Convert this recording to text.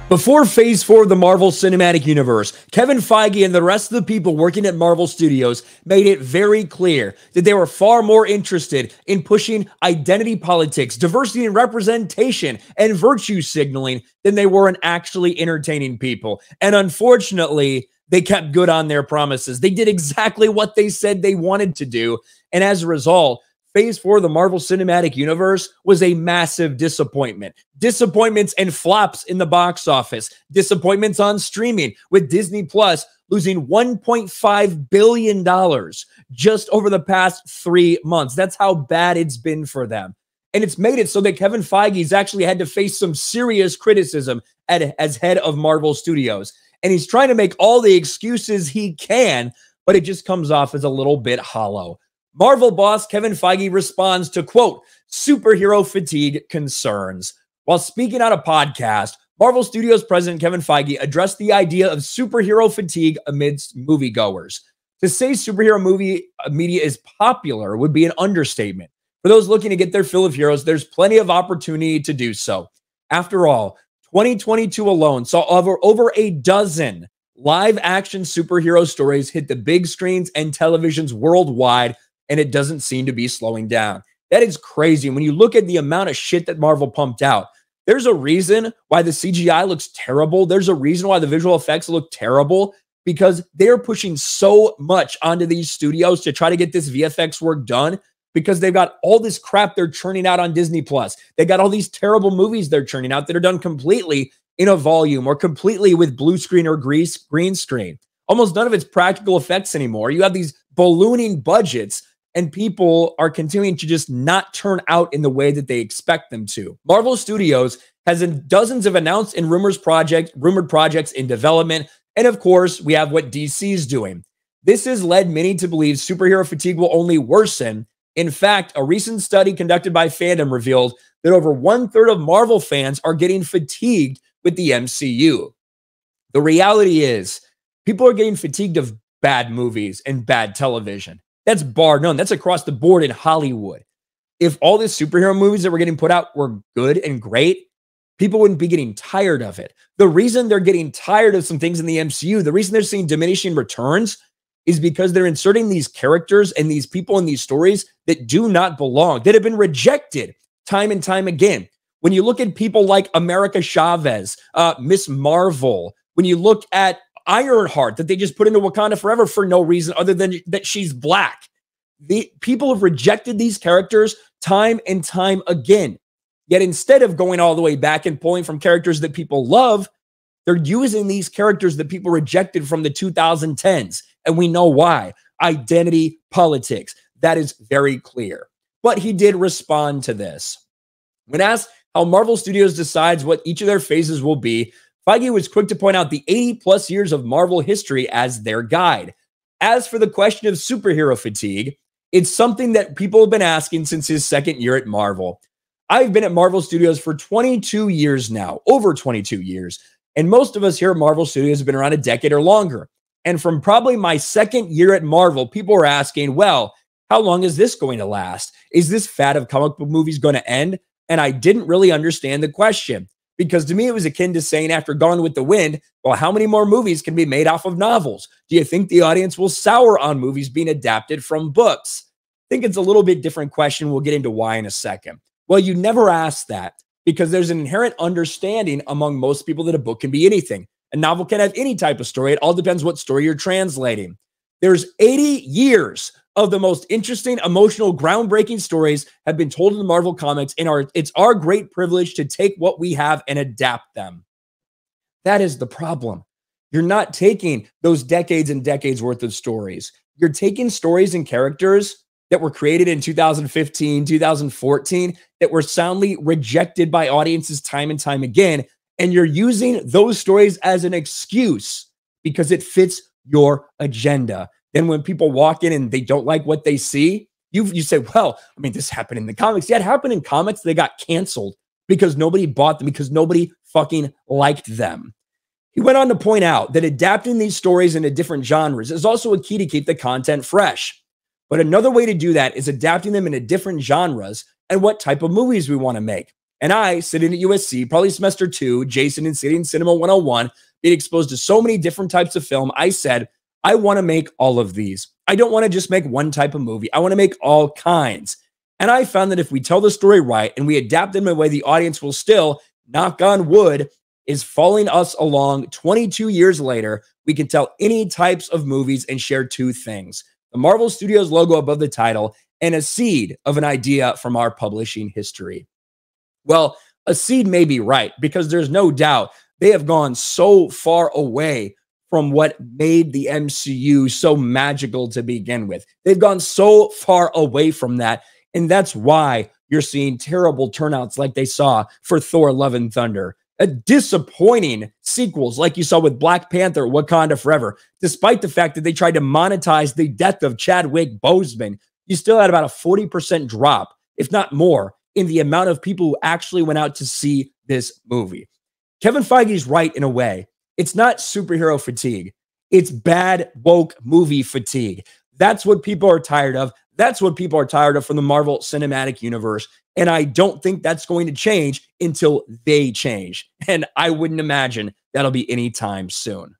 Before Phase 4 of the Marvel Cinematic Universe, Kevin Feige and the rest of the people working at Marvel Studios made it very clear that they were far more interested in pushing identity politics, diversity and representation, and virtue signaling than they were in actually entertaining people. And unfortunately, they kept good on their promises. They did exactly what they said they wanted to do. And as a result, Phase 4 of the Marvel Cinematic Universe was a massive disappointment. Disappointments and flops in the box office. Disappointments on streaming, with Disney Plus losing $1.5 billion just over the past 3 months. That's how bad it's been for them. And it's made it so that Kevin Feige's actually had to face some serious criticism as head of Marvel Studios. And he's trying to make all the excuses he can, but it just comes off as a little bit hollow. Marvel boss Kevin Feige responds to, quote, superhero fatigue concerns. While speaking on a podcast, Marvel Studios president Kevin Feige addressed the idea of superhero fatigue amidst moviegoers. To say superhero movie media is popular would be an understatement. For those looking to get their fill of heroes, there's plenty of opportunity to do so. After all, 2022 alone saw over a dozen live-action superhero stories hit the big screens and televisions worldwide, and it doesn't seem to be slowing down. That is crazy. When you look at the amount of shit that Marvel pumped out, there's a reason why the CGI looks terrible. There's a reason why the visual effects look terrible, because they're pushing so much onto these studios to try to get this VFX work done, because they've got all this crap they're churning out on Disney Plus. They got all these terrible movies they're churning out that are done completely in a volume or completely with blue screen or green screen. Almost none of it's practical effects anymore. You have these ballooning budgets, and people are continuing to just not turn out in the way that they expect them to. Marvel Studios has dozens of announced and rumored projects in development. And of course, we have what DC is doing. This has led many to believe superhero fatigue will only worsen. In fact, a recent study conducted by Fandom revealed that over 1/3 of Marvel fans are getting fatigued with the MCU. The reality is, people are getting fatigued of bad movies and bad television. That's bar none. That's across the board in Hollywood. If all these superhero movies that were getting put out were good and great, people wouldn't be getting tired of it. The reason they're getting tired of some things in the MCU, the reason they're seeing diminishing returns, is because they're inserting these characters and these people in these stories that do not belong, that have been rejected time and time again. When you look at people like America Chavez, Miss Marvel, when you look at Ironheart that they just put into Wakanda Forever for no reason other than that she's black. The people have rejected these characters time and time again. Yet instead of going all the way back and pulling from characters that people love, they're using these characters that people rejected from the 2010s. And we know why. Identity politics. That is very clear. But he did respond to this. When asked how Marvel Studios decides what each of their phases will be, Feige was quick to point out the 80+ years of Marvel history as their guide. As for the question of superhero fatigue, it's something that people have been asking since his second year at Marvel. I've been at Marvel Studios for 22 years now, over 22 years, and most of us here at Marvel Studios have been around a decade or longer. And from probably my second year at Marvel, people were asking, well, how long is this going to last? Is this fad of comic book movies going to end? And I didn't really understand the question. Because to me, it was akin to saying after Gone with the Wind, well, how many more movies can be made off of novels? Do you think the audience will sour on movies being adapted from books? I think it's a little bit different question. We'll get into why in a second. Well, you never ask that because there's an inherent understanding among most people that a book can be anything. A novel can have any type of story. It all depends what story you're translating. There's 80 years of the most interesting, emotional, groundbreaking stories have been told in the Marvel comics, and it's our great privilege to take what we have and adapt them. That is the problem. You're not taking those decades and decades worth of stories. You're taking stories and characters that were created in 2015, 2014, that were soundly rejected by audiences time and time again, and you're using those stories as an excuse because it fits your agenda. Then when people walk in and they don't like what they see, you say, well, I mean, this happened in the comics. Yeah, it happened in comics. They got canceled because nobody bought them, because nobody fucking liked them. He went on to point out that adapting these stories into different genres is also a key to keep the content fresh. But another way to do that is adapting them into different genres and what type of movies we want to make. And I, sitting at USC, probably semester 2, Jason and sitting in Cinema 101, being exposed to so many different types of film, I said, I want to make all of these. I don't want to just make one type of movie. I want to make all kinds. And I found that if we tell the story right and we adapt them in a way the audience will still, knock on wood, is following us along 22 years later, we can tell any types of movies and share two things: the Marvel Studios logo above the title and a seed of an idea from our publishing history. Well, a seed may be right, because there's no doubt they have gone so far away from what made the MCU so magical to begin with. They've gone so far away from that. And that's why you're seeing terrible turnouts like they saw for Thor: Love and Thunder. Disappointing sequels like you saw with Black Panther: Wakanda Forever. Despite the fact that they tried to monetize the death of Chadwick Boseman, you still had about a 40% drop, if not more, in the amount of people who actually went out to see this movie. Kevin Feige's right in a way. It's not superhero fatigue. It's bad woke movie fatigue. That's what people are tired of. That's what people are tired of from the Marvel Cinematic Universe. And I don't think that's going to change until they change. And I wouldn't imagine that'll be anytime soon.